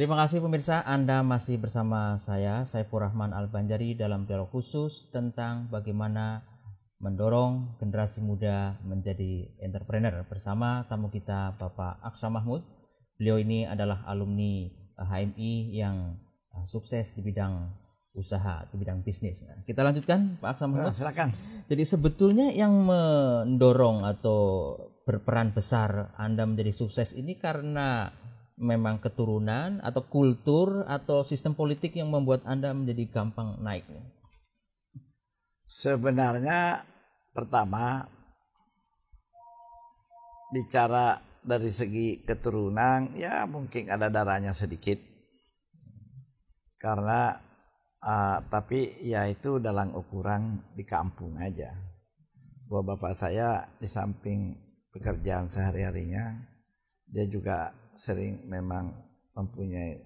Terima kasih pemirsa, Anda masih bersama saya, Saifur Rahman Al-Banjari dalam dialog khusus tentang bagaimana mendorong generasi muda menjadi entrepreneur bersama tamu kita Bapak Aksa Mahmud. Beliau ini adalah alumni HMI yang sukses di bidang usaha, di bidang bisnis. Nah, kita lanjutkan Pak Aksa Mahmud. Silakan. Jadi sebetulnya yang mendorong atau berperan besar Anda menjadi sukses ini karena memang keturunan atau kultur atau sistem politik yang membuat Anda menjadi gampang naik? Sebenarnya pertama bicara dari segi keturunan, ya mungkin ada darahnya sedikit. Karena tapi ya itu dalam ukuran di kampung aja. Bahwa bapak saya di samping pekerjaan sehari-harinya, dia juga sering memang mempunyai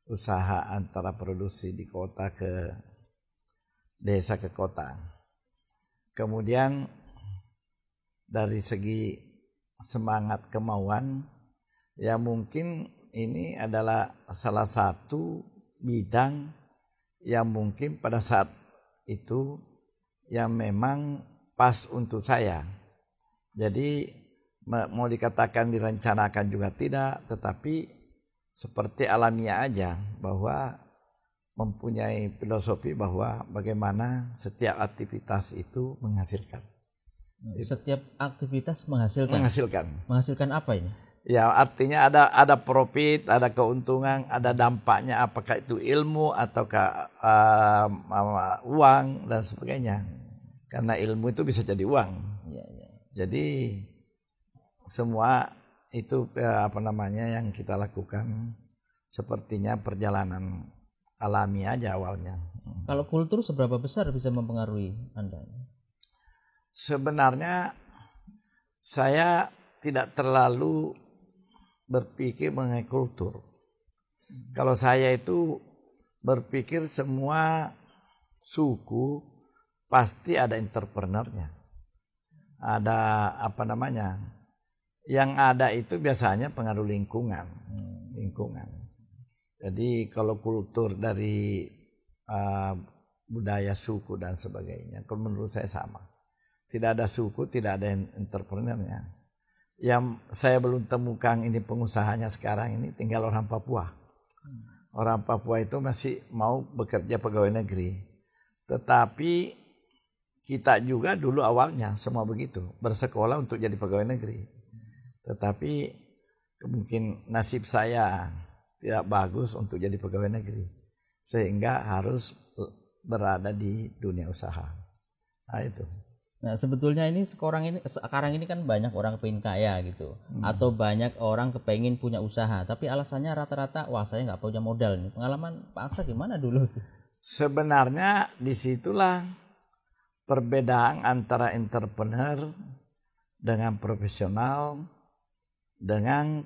usaha antara produksi di kota ke desa ke kota. Kemudian dari segi semangat kemauan, ya mungkin ini adalah salah satu bidang yang mungkin pada saat itu yang memang pas untuk saya. Jadi mau dikatakan direncanakan juga tidak, tetapi seperti alamiah aja bahwa mempunyai filosofi bahwa bagaimana setiap aktivitas itu menghasilkan. Setiap aktivitas menghasilkan. Menghasilkan apa ini? Ya artinya ada profit, ada keuntungan, ada dampaknya, apakah itu ilmu ataukah uang dan sebagainya. Karena ilmu itu bisa jadi uang. Jadi semua itu yang kita lakukan sepertinya perjalanan alami aja awalnya. Kalau kultur seberapa besar bisa mempengaruhi Anda? Sebenarnya saya tidak terlalu berpikir mengenai kultur. Kalau saya itu berpikir semua suku pasti ada entrepreneurnya. Ada yang ada itu biasanya pengaruh lingkungan. Jadi kalau kultur dari budaya suku dan sebagainya, kalau menurut saya sama. Tidak ada suku, tidak ada entrepreneurnya. Yang saya belum temukan ini pengusahanya sekarang ini tinggal orang Papua. Orang Papua itu masih mau bekerja pegawai negeri. Tetapi kita juga dulu awalnya semua begitu, bersekolah untuk jadi pegawai negeri. Tetapi mungkin nasib saya tidak bagus untuk jadi pegawai negeri, sehingga harus berada di dunia usaha. Nah itu. Nah sebetulnya ini sekarang ini kan banyak orang pengen kaya gitu, atau banyak orang kepengen punya usaha, tapi alasannya rata-rata wah saya nggak punya modal nih. Pengalaman Pak Aksa gimana dulu? Sebenarnya disitulah perbedaan antara entrepreneur dengan profesional dengan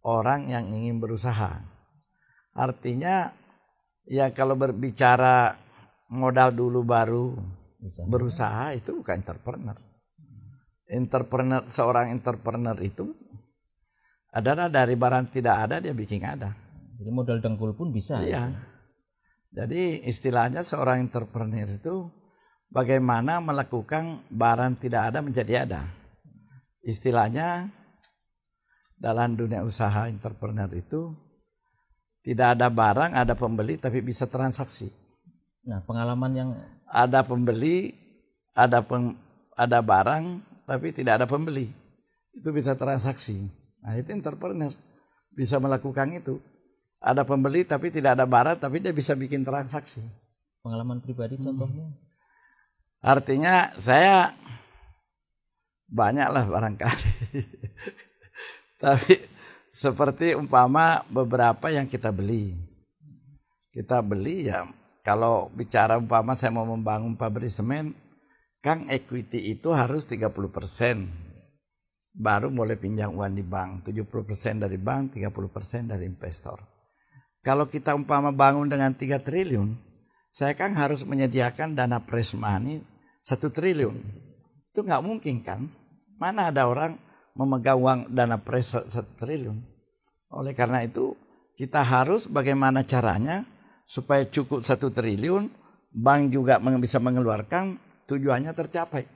orang yang ingin berusaha. Artinya ya kalau berbicara modal dulu baru berusaha itu bukan entrepreneur. Seorang entrepreneur itu adalah dari barang tidak ada dia bikin ada. Jadi modal dengkul pun bisa. Iya. Jadi istilahnya seorang entrepreneur itu bagaimana melakukan barang tidak ada menjadi ada. Istilahnya dalam dunia usaha entrepreneur itu tidak ada barang, ada pembeli tapi bisa transaksi. Nah, pengalaman yang ada pembeli, ada barang tapi tidak ada pembeli. Itu bisa transaksi. Nah, itu entrepreneur bisa melakukan itu. Ada pembeli tapi tidak ada barang tapi dia bisa bikin transaksi. Pengalaman pribadi contohnya? Artinya saya banyaklah barangkali. Tapi seperti umpama beberapa yang kita beli. Kita beli ya kalau bicara umpama saya mau membangun pabrik semen, kan equity itu harus 30%. Baru boleh pinjam uang di bank. 70% dari bank, 30% dari investor. Kalau kita umpama bangun dengan 3 triliun, saya kan harus menyediakan dana fresh money 1 triliun. Itu nggak mungkin kan? Mana ada orang memegang uang dana fresh 1 triliun. Oleh karena itu kita harus bagaimana caranya supaya cukup 1 triliun, bank juga bisa mengeluarkan, tujuannya tercapai.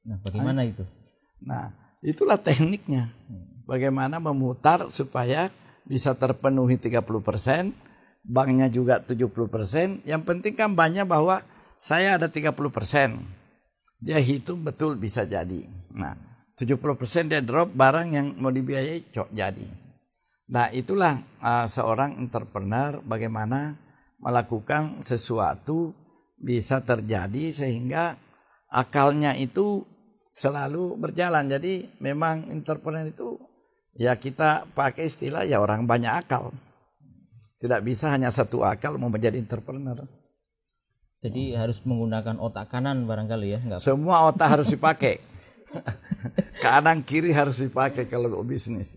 Nah, bagaimana itu? Nah, itulah tekniknya. Bagaimana memutar supaya bisa terpenuhi 30%, banknya juga 70%. Yang penting kan banknya bahwa saya ada 30%. Dia hitung betul bisa jadi. Nah, 70% dia drop barang yang mau dibiayai jadi. Nah, itulah seorang entrepreneur bagaimana melakukan sesuatu bisa terjadi sehingga akalnya itu selalu berjalan. Jadi memang entrepreneur itu ya kita pakai istilah ya orang banyak akal. Tidak bisa hanya satu akal mau menjadi entrepreneur. Jadi harus menggunakan otak kanan barangkali ya? Enggak? Semua otak harus dipakai. Kanan kiri harus dipakai kalau bisnis.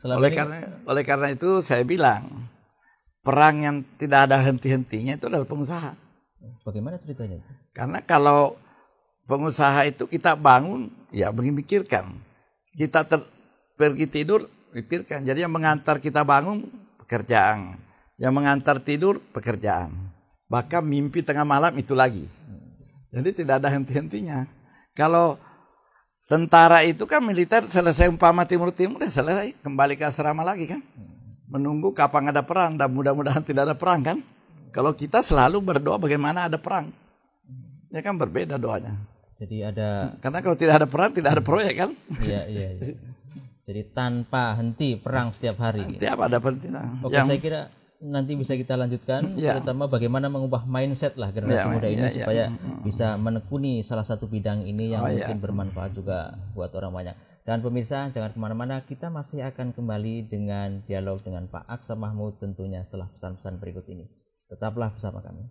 Oleh karena itu saya bilang perang yang tidak ada henti-hentinya itu adalah pengusaha. Bagaimana ceritanya? Karena kalau pengusaha itu kita bangun ya memikirkan. Kita pergi tidur pikirkan. Jadi yang mengantar kita bangun pekerjaan, yang mengantar tidur pekerjaan. Bahkan mimpi tengah malam itu lagi. Jadi tidak ada henti-hentinya. Kalau tentara itu kan militer selesai umpama timur-timur udah selesai, kembali ke asrama lagi kan. Menunggu kapan ada perang dan mudah-mudahan tidak ada perang kan. Kalau kita selalu berdoa bagaimana ada perang. Ya kan berbeda doanya. Jadi ada karena kalau tidak ada perang tidak ada proyek kan. Iya. Jadi tanpa henti perang setiap hari. Setiap ada penting. Oke, saya kira nanti bisa kita lanjutkan terutama bagaimana mengubah mindset lah generasi muda ini supaya bisa menekuni salah satu bidang ini yang mungkin bermanfaat juga buat orang banyak. Dan pemirsa jangan kemana-mana, kita masih akan kembali dengan dialog dengan Pak Aksa Mahmud tentunya setelah pesan-pesan berikut ini. Tetaplah bersama kami.